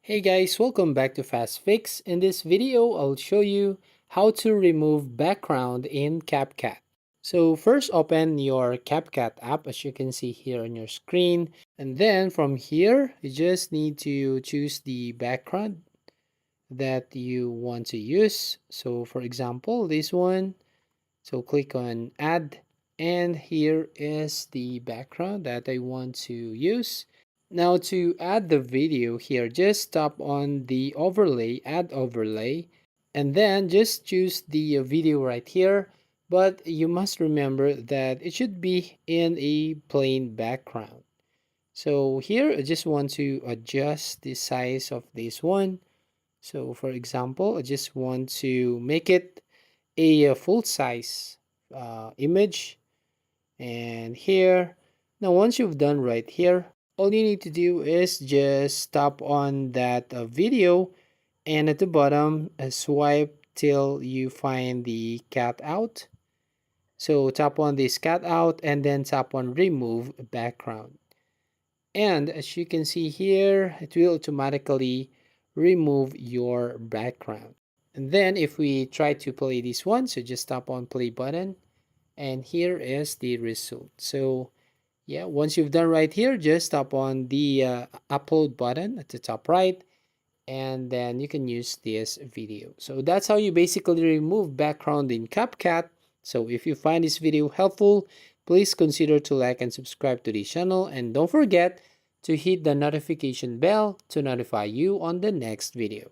Hey guys, welcome back to Fast Fix. In this video, I'll show you how to remove background in Capcut. So first open your Capcut app as you can see here on your screen. And then from here, you just need to choose the background that you want to use. So for example, this one. So click on add and here is the background that I want to use. Now to add the video here, just tap on the overlay, add overlay, and then just choose the video right here. But you must remember that it should be in a plain background. So here I just want to adjust the size of this one. So for example, I just want to make it a full size image. And here, now once you've done right here, all you need to do is just tap on that video, and at the bottom swipe till you find the cat out. So tap on this cat out and then tap on remove background, and as you can see here, it will automatically remove your background. And then if we try to play this one, so just tap on play button, and here is the result. So yeah, once you've done right here, just tap on the upload button at the top right, and then you can use this video. So that's how you basically remove background in CapCut. So if you find this video helpful, please consider to like and subscribe to the channel, and don't forget to hit the notification bell to notify you on the next video.